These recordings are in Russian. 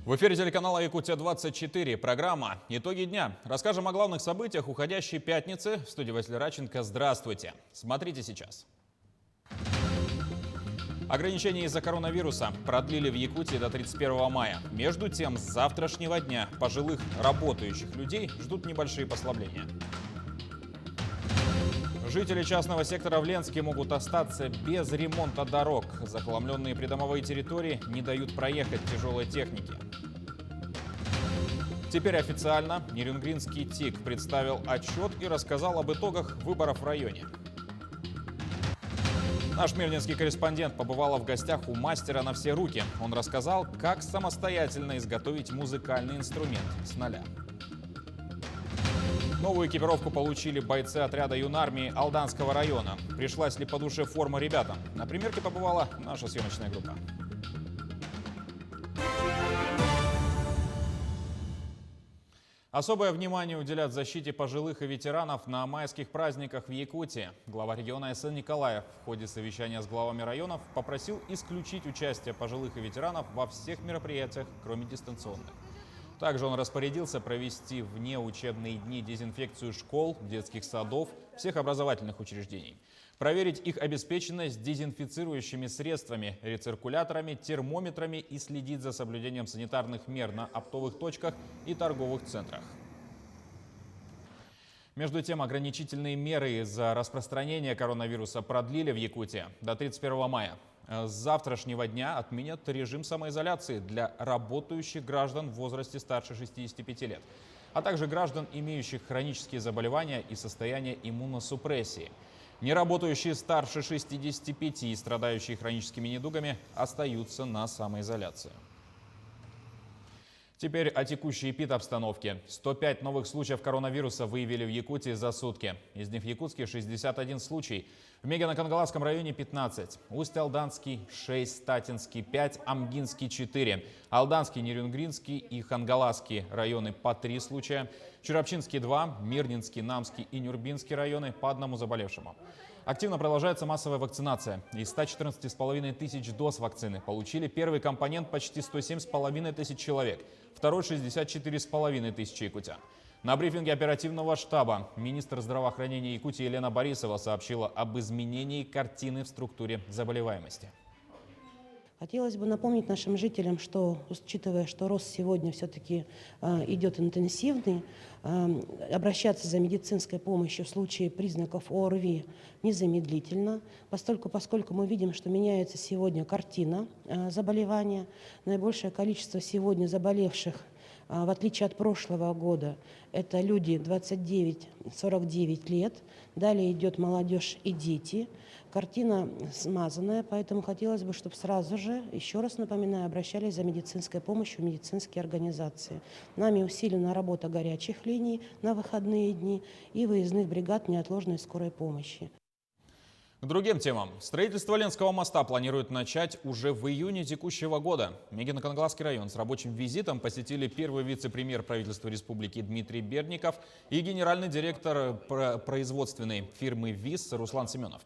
В эфире телеканала «Якутия-24». Программа «Итоги дня». Расскажем о главных событиях уходящей пятницы. В студии Василий Радченко. Здравствуйте. Смотрите сейчас. Ограничения из-за коронавируса продлили в Якутии до 31 мая. Между тем, с завтрашнего дня пожилых работающих людей ждут небольшие послабления. Жители частного сектора в Ленске могут остаться без ремонта дорог. Захламленные придомовые территории не дают проехать тяжелой технике. Теперь официально Нерюнгринский ТИК представил отчет и рассказал об итогах выборов в районе. Наш мирнинский корреспондент побывал в гостях у мастера на все руки. Он рассказал, как самостоятельно изготовить музыкальный инструмент с нуля. Новую экипировку получили бойцы отряда юнармии Алданского района. Пришлась ли по душе форма ребятам? На примерке побывала наша съемочная группа. Особое внимание уделят защите пожилых и ветеранов на майских праздниках в Якутии. Глава региона СН Николаев в ходе совещания с главами районов попросил исключить участие пожилых и ветеранов во всех мероприятиях, кроме дистанционных. Также он распорядился провести вне учебные дни дезинфекцию школ, детских садов, всех образовательных учреждений. Проверить их обеспеченность дезинфицирующими средствами, рециркуляторами, термометрами и следить за соблюдением санитарных мер на оптовых точках и торговых центрах. Между тем, ограничительные меры из-за распространения коронавируса продлили в Якутии до 31 мая. С завтрашнего дня отменят режим самоизоляции для работающих граждан в возрасте старше 65 лет, а также граждан, имеющих хронические заболевания и состояние иммуносупрессии. Неработающие старше 65 и страдающие хроническими недугами остаются на самоизоляции. Теперь о текущей эпидобстановке. 105 новых случаев коронавируса выявили в Якутии за сутки. Из них в Якутске 61 случай, в Мегино-Кангаласском районе 15, Усть-Алданский 6, Статинский 5, Амгинский 4, Алданский, Нерюнгринский и Хангаласский районы по 3 случая, Чурапчинский 2, Мирнинский, Намский и Нюрбинский районы по 1 заболевшему. Активно продолжается массовая вакцинация. Из 114,5 тысяч доз вакцины получили первый компонент почти 107,5 тысяч человек, второй 64,5 тысячи якутян. На брифинге оперативного штаба министр здравоохранения Якутии Елена Борисова сообщила об изменении картины в структуре заболеваемости. Хотелось бы напомнить нашим жителям, что, учитывая, что рост сегодня все-таки идет интенсивный, обращаться за медицинской помощью в случае признаков ОРВИ незамедлительно, поскольку мы видим, что меняется сегодня картина заболевания. Наибольшее количество сегодня заболевших, в отличие от прошлого года, это люди 29-49 лет, далее идет молодежь и дети. Картина смазанная, поэтому хотелось бы, чтобы сразу же, еще раз напоминаю, обращались за медицинской помощью в медицинские организации. Нами усилена работа горячих линий на выходные дни и выездных бригад неотложной скорой помощи. К другим темам. Строительство Ленского моста планируют начать уже в июне текущего года. Мегино-Кангаласский район с рабочим визитом посетили первый вице-премьер правительства республики Дмитрий Бердников и генеральный директор производственной фирмы ВИС Руслан Семенов.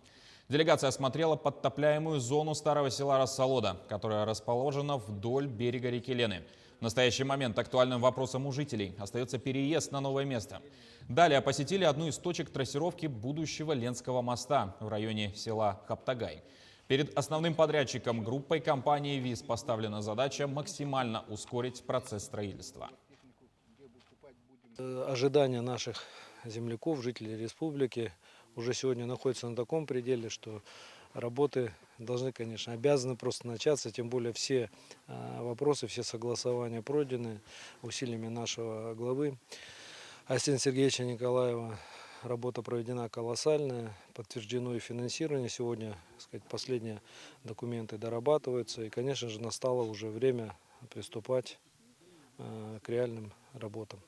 Делегация осмотрела подтопляемую зону старого села Рассолода, которая расположена вдоль берега реки Лены. В настоящий момент актуальным вопросом у жителей остается переезд на новое место. Далее посетили одну из точек трассировки будущего Ленского моста в районе села Хаптагай. Перед основным подрядчиком группой компании ВИС поставлена задача максимально ускорить процесс строительства. Ожидания наших земляков, жителей республики, уже сегодня находятся на таком пределе, что работы должны, конечно, обязаны просто начаться, тем более все вопросы, все согласования пройдены усилиями нашего главы Арсения Сергеевича Николаева. Работа проведена колоссальная, подтверждено и финансирование. Сегодня, так сказать, последние документы дорабатываются. И, конечно же, настало уже время приступать к реальным работам.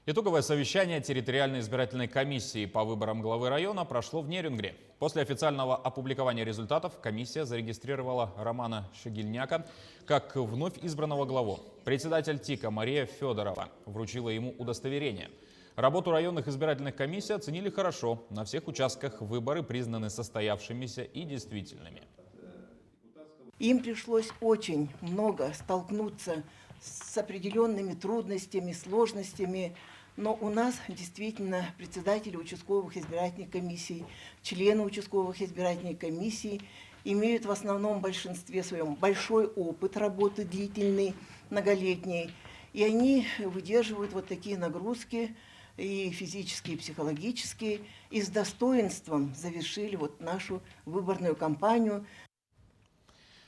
Итоговое совещание территориальной избирательной комиссии по выборам главы района прошло в Нерюнгре. После официального опубликования результатов комиссия зарегистрировала Романа Шагильняка как вновь избранного главу. Председатель ТИКа Мария Федорова вручила ему удостоверение. Работу районных избирательных комиссий оценили хорошо. На всех участках выборы признаны состоявшимися и действительными. Им пришлось очень много столкнуться с определенными трудностями, сложностями. Но у нас действительно председатели участковых избирательных комиссий, члены участковых избирательных комиссий имеют в основном большинстве своем большой опыт работы, длительный, многолетний. И они выдерживают вот такие нагрузки, и физические, и психологические, и с достоинством завершили вот нашу выборную кампанию.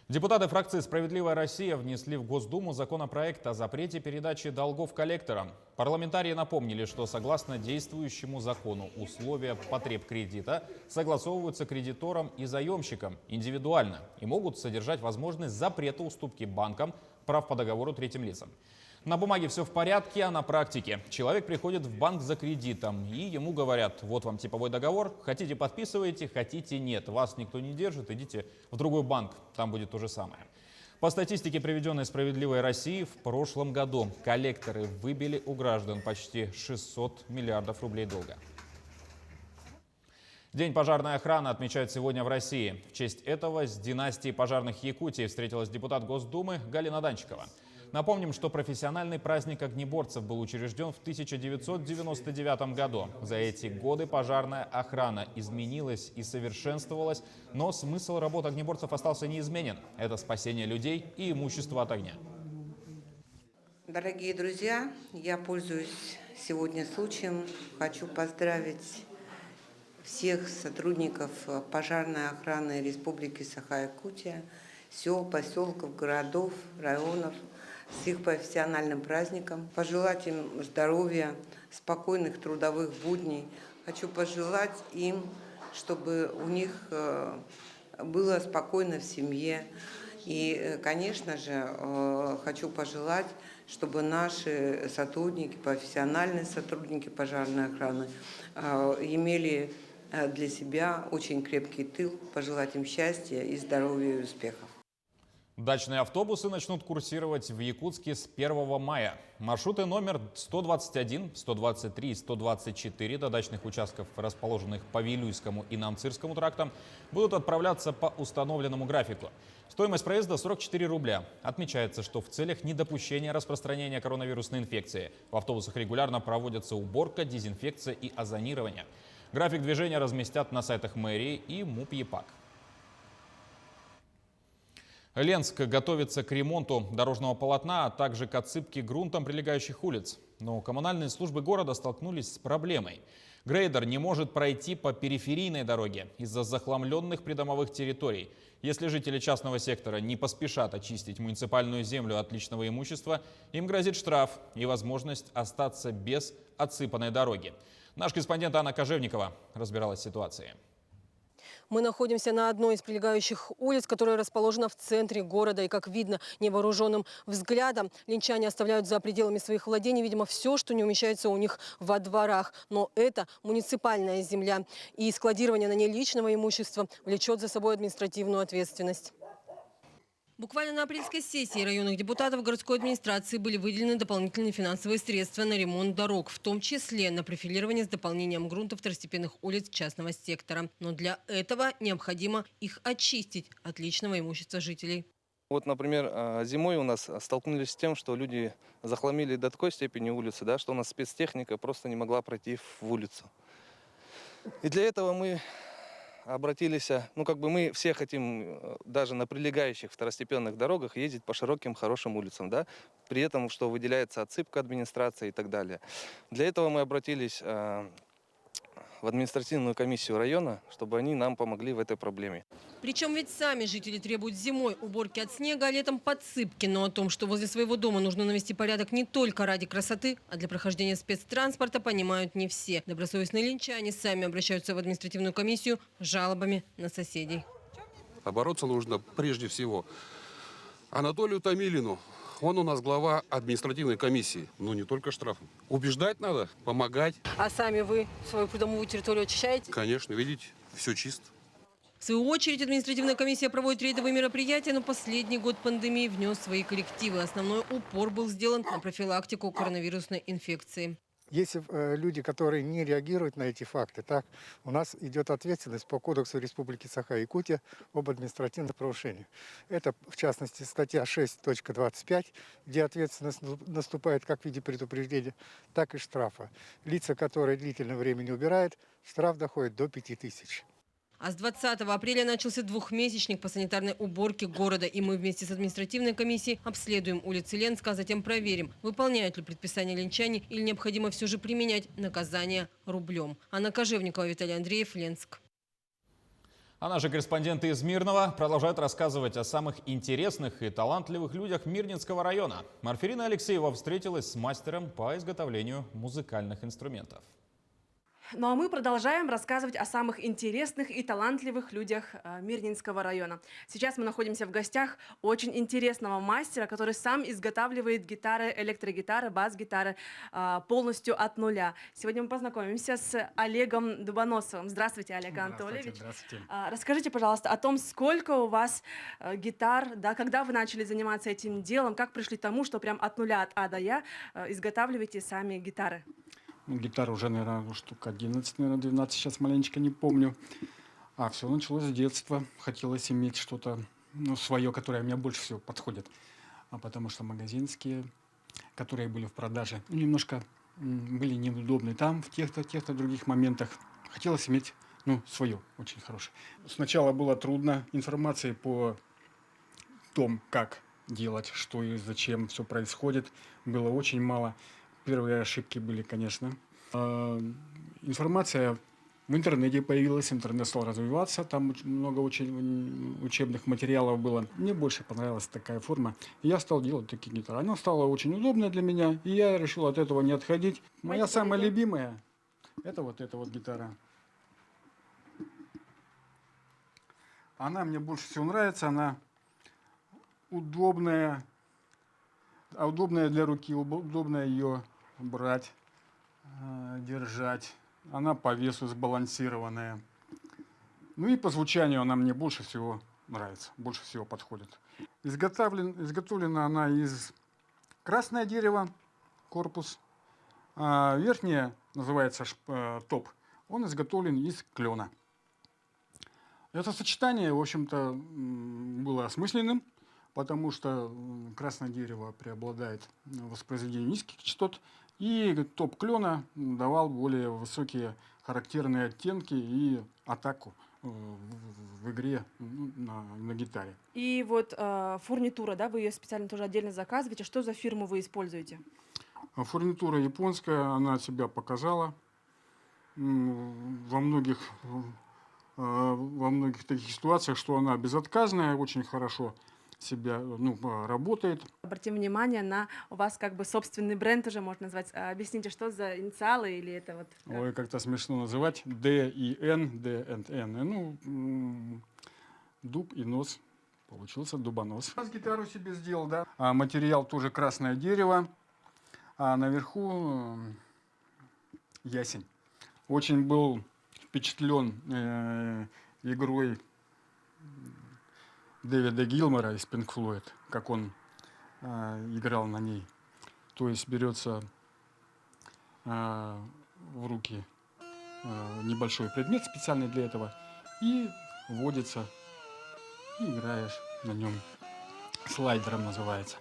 Депутаты фракции «Справедливая Россия» внесли в Госдуму законопроект о запрете передачи долгов коллекторам. Парламентарии напомнили, что согласно действующему закону условия потреб кредита согласовываются кредиторам и заемщикам индивидуально и могут содержать возможность запрета уступки банкам прав по договору третьим лицам. На бумаге все в порядке, а на практике человек приходит в банк за кредитом, и ему говорят: вот вам типовой договор, хотите подписываете, хотите нет, вас никто не держит, идите в другой банк, там будет то же самое. По статистике, приведенной «Справедливой России», в прошлом году коллекторы выбили у граждан почти 600 миллиардов рублей долга. День пожарной охраны отмечают сегодня в России. В честь этого с династией пожарных Якутии встретилась депутат Госдумы Галина Данчикова. Напомним, что профессиональный праздник огнеборцев был учрежден в 1999 году. За эти годы пожарная охрана изменилась и совершенствовалась, но смысл работы огнеборцев остался неизменен. Это спасение людей и имущества от огня. Дорогие друзья, я пользуюсь сегодня случаем, хочу поздравить всех сотрудников пожарной охраны Республики Саха-Якутия, сел, поселков, городов, районов с их профессиональным праздником. Пожелать им здоровья, спокойных трудовых будней. Хочу пожелать им, чтобы у них было спокойно в семье. И, конечно же, хочу пожелать, чтобы наши сотрудники, профессиональные сотрудники пожарной охраны имели для себя очень крепкий тыл, пожелать им счастья и здоровья и успехов. Дачные автобусы начнут курсировать в Якутске с 1 мая. Маршруты номер 121, 123 и 124 до дачных участков, расположенных по Вилюйскому и Намцирскому трактам, будут отправляться по установленному графику. Стоимость проезда 44 рубля. Отмечается, что в целях недопущения распространения коронавирусной инфекции в автобусах регулярно проводятся уборка, дезинфекция и озонирование. График движения разместят на сайтах мэрии и МУП ЕПАК. Ленск готовится к ремонту дорожного полотна, а также к отсыпке грунтом прилегающих улиц. Но коммунальные службы города столкнулись с проблемой. Грейдер не может пройти по периферийной дороге из-за захламленных придомовых территорий. Если жители частного сектора не поспешат очистить муниципальную землю от личного имущества, им грозит штраф и возможность остаться без отсыпанной дороги. Наш корреспондент Анна Кожевникова разбиралась в ситуации. Мы находимся на одной из прилегающих улиц, которая расположена в центре города. И, как видно невооруженным взглядом, ленчане оставляют за пределами своих владений, видимо, все, что не умещается у них во дворах. Но это муниципальная земля. И складирование на ней личного имущества влечет за собой административную ответственность. Буквально на апрельской сессии районных депутатов городской администрации были выделены дополнительные финансовые средства на ремонт дорог, в том числе на профилирование с дополнением грунта второстепенных улиц частного сектора. Но для этого необходимо их очистить от личного имущества жителей. Вот, например, зимой у нас столкнулись с тем, что люди захламили до такой степени улицы, да, что у нас спецтехника просто не могла пройти в улицу. И для этого мы обратились, мы все хотим даже на прилегающих второстепенных дорогах ездить по широким, хорошим улицам, да, при этом, что выделяется отсыпка администрации и так далее. Для этого мы обратились в административную комиссию района, чтобы они нам помогли в этой проблеме. Причем ведь сами жители требуют зимой уборки от снега, а летом подсыпки. Но о том, что возле своего дома нужно навести порядок не только ради красоты, а для прохождения спецтранспорта, понимают не все. Добросовестные ленчане сами обращаются в административную комиссию с жалобами на соседей. Бороться нужно прежде всего Анатолию Томилину. Он у нас глава административной комиссии. Но не только штрафом. Убеждать надо, помогать. А сами вы свою придомовую территорию очищаете? Конечно, видите, все чисто. В свою очередь административная комиссия проводит рейдовые мероприятия, но последний год пандемии внес свои коррективы. Основной упор был сделан на профилактику коронавирусной инфекции. Если люди, которые не реагируют на эти факты, так у нас идет ответственность по Кодексу Республики Саха-Якутия об административных нарушениях. Это, в частности, статья 6.25, где ответственность наступает как в виде предупреждения, так и штрафа. Лица, которые длительное время не убирают, штраф доходит до 5000. А с 20 апреля начался двухмесячник по санитарной уборке города. И мы вместе с административной комиссией обследуем улицы Ленска, а затем проверим, выполняют ли предписание линчане или необходимо все же применять наказание рублем. Анна Кожевникова, Виталий Андреев, Ленск. А наши корреспонденты из Мирного продолжают рассказывать о самых интересных и талантливых людях Мирнинского района. Марфирина Алексеева встретилась с мастером по изготовлению музыкальных инструментов. Ну а мы продолжаем рассказывать о самых интересных и талантливых людях Мирнинского района. Сейчас мы находимся в гостях очень интересного мастера, который сам изготавливает гитары, электрогитары, бас-гитары полностью от нуля. Сегодня мы познакомимся с Олегом Дубоносовым. Здравствуйте, Олег Анатольевич. Здравствуйте. Расскажите, пожалуйста, о том, сколько у вас гитар, да, когда вы начали заниматься этим делом, как пришли к тому, что прям от нуля, от А до Я изготавливаете сами гитары. Ну, гитара уже, наверное, штук 11, наверное, 12, сейчас маленечко не помню. А все началось с детства. Хотелось иметь что-то, ну, свое, которое мне больше всего подходит. Потому что магазинские, которые были в продаже, немножко были неудобны там, в тех-то других моментах. Хотелось иметь, ну, свое, очень хорошее. Сначала было трудно. Информации по том, как делать, что и зачем все происходит, было очень мало. Первые ошибки были, конечно. Информация в интернете появилась, интернет стал развиваться, там много очень учебных материалов было. Мне больше понравилась такая форма. И я стал делать такие гитары. Она стала очень удобная для меня, и я решил от этого не отходить. Моя самая любимая – это вот эта вот гитара. Она мне больше всего нравится, она удобная, удобная для руки, удобно ее брать, держать. Она по весу сбалансированная. Ну и по звучанию она мне больше всего нравится, больше всего подходит. Изготовлена она из красного дерева, корпус. А верхняя, называется топ, он изготовлен из клена. Это сочетание, в общем-то, было осмысленным, потому что красное дерево преобладает в воспроизведении низких частот, и топ клена давал более высокие характерные оттенки и атаку в игре на гитаре. И вот фурнитура, да, вы ее специально тоже отдельно заказываете. Что за фирму вы используете? Фурнитура японская, она себя показала во многих таких ситуациях, что она безотказная, очень хорошо себя, работает. Обратим внимание на у вас как бы собственный бренд уже можно назвать. Объясните, что за инициалы или это вот? Ой, как-то смешно называть. D и N, D and N. Дуб и нос. Получился дубонос. Я гитару себе сделал, да. А материал тоже красное дерево, а наверху ясень. Очень был впечатлен игрой Дэвида Гилмора из Pink Floyd, как он играл на ней. То есть берется в руки небольшой предмет специальный для этого и вводится, и играешь на нем. Слайдером называется.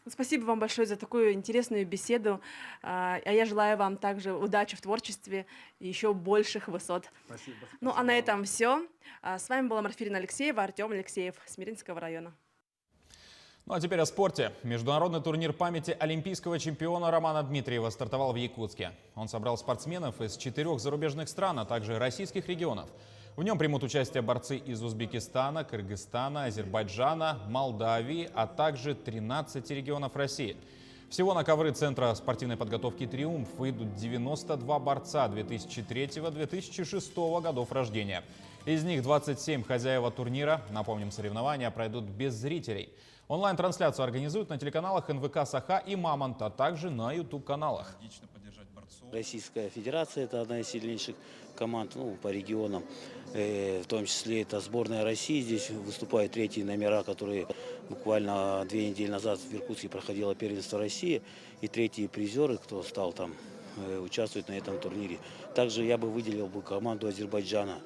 Спасибо вам большое за такую интересную беседу. А я желаю вам также удачи в творчестве и еще больших высот. Спасибо. Ну а на этом все. С вами была Марфирина Алексеева, Артем Алексеев с Мирнинского района. Ну а теперь о спорте. Международный турнир памяти олимпийского чемпиона Романа Дмитриева стартовал в Якутске. Он собрал спортсменов из 4 зарубежных стран, а также российских регионов. В нем примут участие борцы из Узбекистана, Кыргызстана, Азербайджана, Молдавии, а также 13 регионов России. Всего на ковры Центра спортивной подготовки «Триумф» выйдут 92 борца 2003-2006 годов рождения. Из них 27 хозяева турнира. Напомним, соревнования пройдут без зрителей. Онлайн-трансляцию организуют на телеканалах НВК «Саха» и «Мамонт», а также на YouTube-каналах. Российская Федерация – это одна из сильнейших команд по регионам. В том числе это сборная России. Здесь выступают третьи номера, которые буквально 2 недели назад в Иркутске проходило первенство России. И третьи призеры, кто стал там, участвуют на этом турнире. Также я бы выделил команду Азербайджана.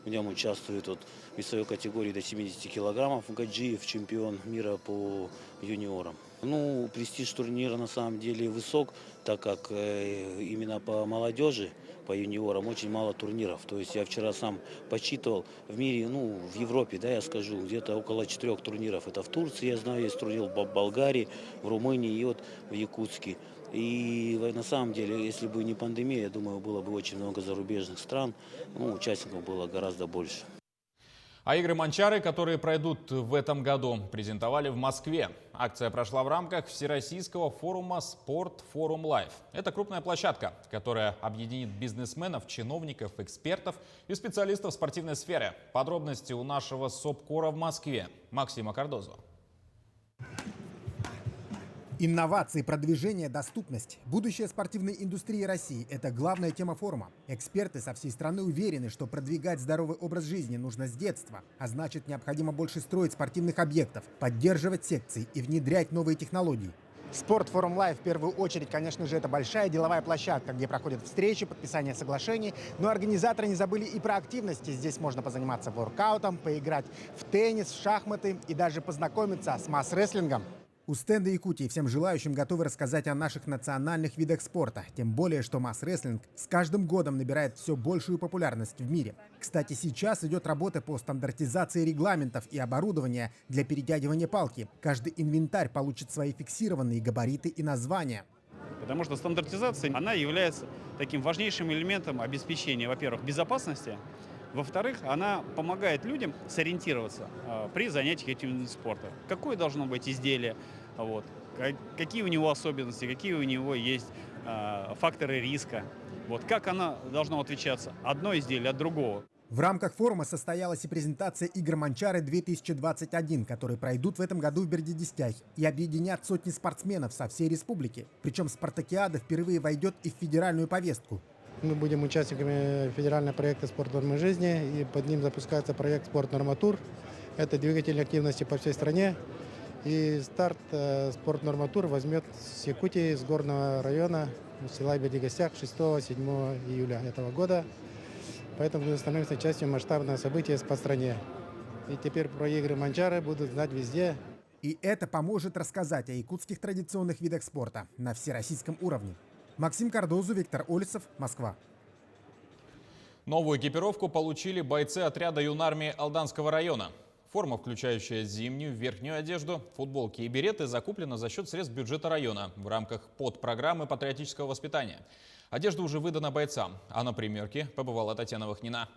В нем участвует в весовой категории до 70 килограммов Гаджиев, чемпион мира по юниорам. Престиж турнира на самом деле высок, так как именно по молодежи, по юниорам очень мало турниров. То есть я вчера сам подсчитывал, в мире, в Европе, я скажу, где-то около 4 турниров. Это в Турции, я знаю, есть турнир в Болгарии, в Румынии и в Якутске. И на самом деле, если бы не пандемия, я думаю, было бы очень много зарубежных стран, участников было гораздо больше. А игры «Манчары», которые пройдут в этом году, презентовали в Москве. Акция прошла в рамках Всероссийского форума «Спорт Форум Лайв». Это крупная площадка, которая объединит бизнесменов, чиновников, экспертов и специалистов спортивной сферы. Подробности у нашего СОПКОРа в Москве Максима Кардозо. Инновации, продвижение, доступность. Будущее спортивной индустрии России – это главная тема форума. Эксперты со всей страны уверены, что продвигать здоровый образ жизни нужно с детства. А значит, необходимо больше строить спортивных объектов, поддерживать секции и внедрять новые технологии. Спорт Форум Лайв в первую очередь, конечно же, это большая деловая площадка, где проходят встречи, подписание соглашений. Но организаторы не забыли и про активности. Здесь можно позаниматься воркаутом, поиграть в теннис, в шахматы и даже познакомиться с масс-рестлингом. У стенда Якутии всем желающим готовы рассказать о наших национальных видах спорта. Тем более, что масс-рестлинг с каждым годом набирает все большую популярность в мире. Кстати, сейчас идет работа по стандартизации регламентов и оборудования для перетягивания палки. Каждый инвентарь получит свои фиксированные габариты и названия. Потому что стандартизация, она является таким важнейшим элементом обеспечения, во-первых, безопасности. Во-вторых, она помогает людям сориентироваться при занятиях этим видом спорта. Какое должно быть изделие, какие у него особенности, какие у него есть факторы риска, как оно должно отличаться одно изделие от другого. В рамках форума состоялась и презентация игр «Манчары-2021», которые пройдут в этом году в Бердянске и объединят сотни спортсменов со всей республики. Причем спартакиада впервые войдет и в федеральную повестку. Мы будем участниками федерального проекта «Спорт нормы жизни», и под ним запускается проект «Спорт Норматур». Это двигатель активности по всей стране. И старт «Спорт Норматур» возьмет с Якутии, с горного района, села Бердянск 6-7 июля этого года. Поэтому мы становимся частью масштабного события по стране. И теперь про игры «Манчары» будут знать везде. И это поможет рассказать о якутских традиционных видах спорта на всероссийском уровне. Максим Кардозу, Виктор Олесов, Москва. Новую экипировку получили бойцы отряда юнармии Алданского района. Форма, включающая зимнюю, верхнюю одежду, футболки и береты, закуплена за счет средств бюджета района в рамках подпрограммы патриотического воспитания. Одежда уже выдана бойцам, а на примерке побывала Татьяна Вахнина.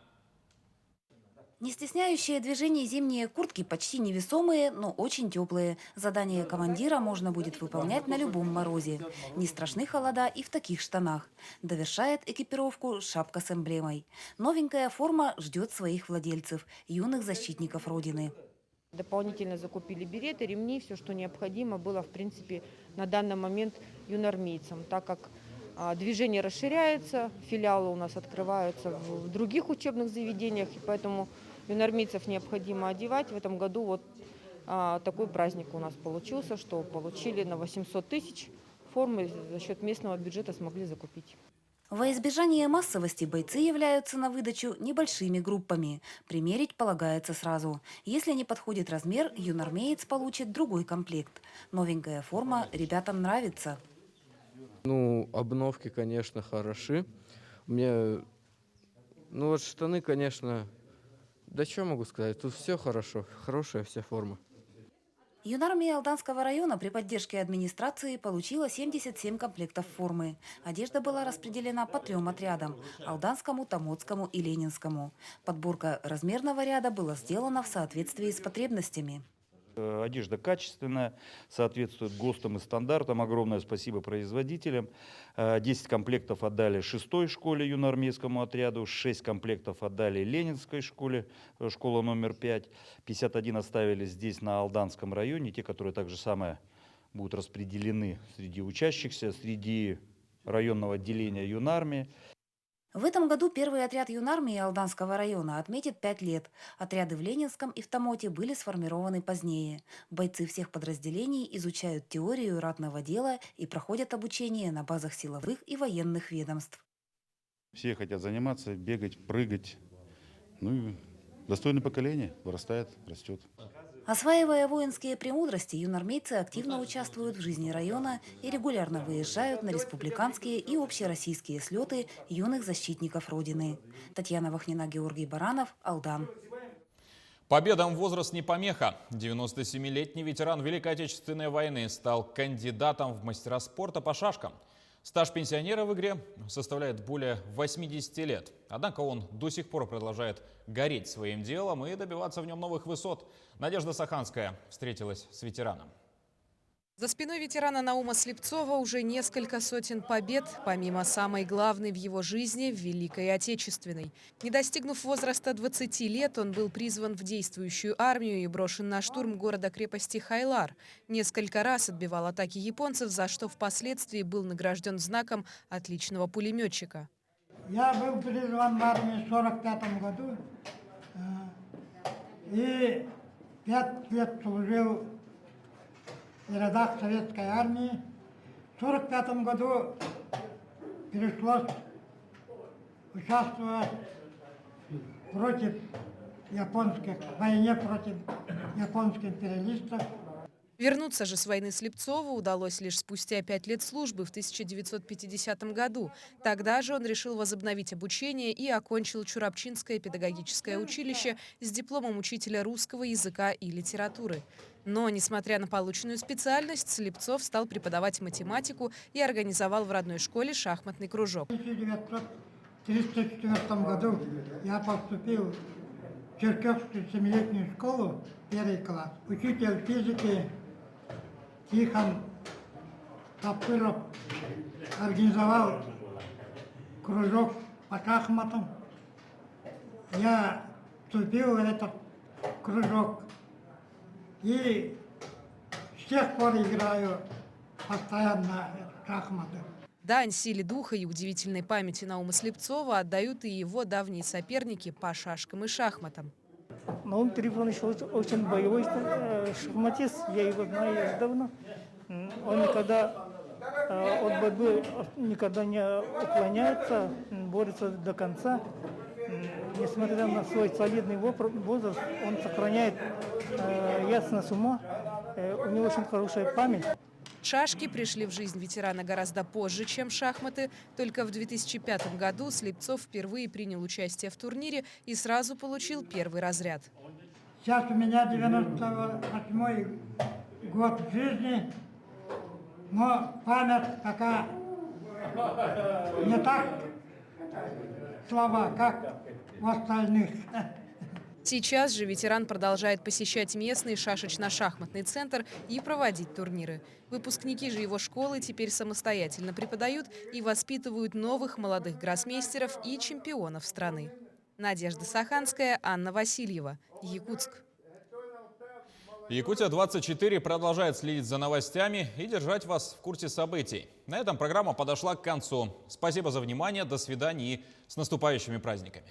Не стесняющие движения зимние куртки почти невесомые, но очень теплые. Задание командира можно будет выполнять на любом морозе. Не страшны холода и в таких штанах. Довершает экипировку шапка с эмблемой. Новенькая форма ждет своих владельцев, юных защитников Родины. Дополнительно закупили береты, ремни, все, что необходимо было, в принципе, на данный момент юнармейцам, так как движение расширяется, филиалы у нас открываются в других учебных заведениях, и поэтому юнармейцев необходимо одевать. В этом году такой праздник у нас получился, что получили на 800 тысяч формы, за счет местного бюджета смогли закупить. Во избежание массовости бойцы являются на выдачу небольшими группами. Примерить полагается сразу. Если не подходит размер, юнармеец получит другой комплект. Новенькая форма ребятам нравится. Обновки, конечно, хороши. Мне, штаны, конечно, да что могу сказать, тут все хорошо, хорошая вся форма. Юнармия Алданского района при поддержке администрации получила 77 комплектов формы. Одежда была распределена по 3 отрядам – Алданскому, Томодскому и Ленинскому. Подборка размерного ряда была сделана в соответствии с потребностями. Одежда качественная, соответствует ГОСТам и стандартам. Огромное спасибо производителям. 10 комплектов отдали 6-й школе юноармейскому отряду, 6 комплектов отдали Ленинской школе, школа номер 5. 51 оставили здесь, на Алданском районе. Те, которые также самое будут распределены среди учащихся, среди районного отделения юнармии. В этом году первый отряд юнармии Алданского района отметит 5 лет. Отряды в Ленинском и в Томоте были сформированы позднее. Бойцы всех подразделений изучают теорию ратного дела и проходят обучение на базах силовых и военных ведомств. Все хотят заниматься, бегать, прыгать. Ну и достойное поколение вырастает, растет. Осваивая воинские премудрости, юнармейцы активно участвуют в жизни района и регулярно выезжают на республиканские и общероссийские слеты юных защитников Родины. Татьяна Вахнина, Георгий Баранов, Алдан. Победам возраст не помеха. 97-летний ветеран Великой Отечественной войны стал кандидатом в мастера спорта по шашкам. Стаж пенсионера в игре составляет более 80 лет. Однако он до сих пор продолжает гореть своим делом и добиваться в нем новых высот. Надежда Саханская встретилась с ветераном. За спиной ветерана Наума Слепцова уже несколько сотен побед, помимо самой главной в его жизни – в Великой Отечественной. Не достигнув возраста 20 лет, он был призван в действующую армию и брошен на штурм города-крепости Хайлар. Несколько раз отбивал атаки японцев, за что впоследствии был награжден знаком отличного пулеметчика. Я был призван в армию в 1945 году и 5 лет служил в рядах советской армии. В 1945 году пришлось участвовать против японских, в войне против японских империалистов. Вернуться же с войны Слепцову удалось лишь спустя 5 лет службы в 1950 году. Тогда же он решил возобновить обучение и окончил Чурапчинское педагогическое училище с дипломом учителя русского языка и литературы. Но, несмотря на полученную специальность, Слепцов стал преподавать математику и организовал в родной школе шахматный кружок. В 1934 году я поступил в Черкесскую 7-летнюю школу, 1 класс. Учитель физики Тихон Тапыров организовал кружок по шахматам. Я вступил в этот кружок и с тех пор играю постоянно в шахматы. Дань силе духа и удивительной памяти Наума Слепцова отдают и его давние соперники по шашкам и шахматам. Наум Трифонович очень боевой шахматист, я его знаю давно. Он никогда от борьбы никогда не уклоняется, борется до конца. Несмотря на свой солидный возраст, он сохраняет ясность ума, у него очень хорошая память. Шашки пришли в жизнь ветерана гораздо позже, чем шахматы. Только в 2005 году Слепцов впервые принял участие в турнире и сразу получил первый разряд. Сейчас у меня 98-й год жизни, но память такая не так слаба, как у остальных. Сейчас же ветеран продолжает посещать местный шашечно-шахматный центр и проводить турниры. Выпускники же его школы теперь самостоятельно преподают и воспитывают новых молодых гроссмейстеров и чемпионов страны. Надежда Саханская, Анна Васильева, Якутск. Якутия-24 продолжает следить за новостями и держать вас в курсе событий. На этом программа подошла к концу. Спасибо за внимание, до свидания и с наступающими праздниками.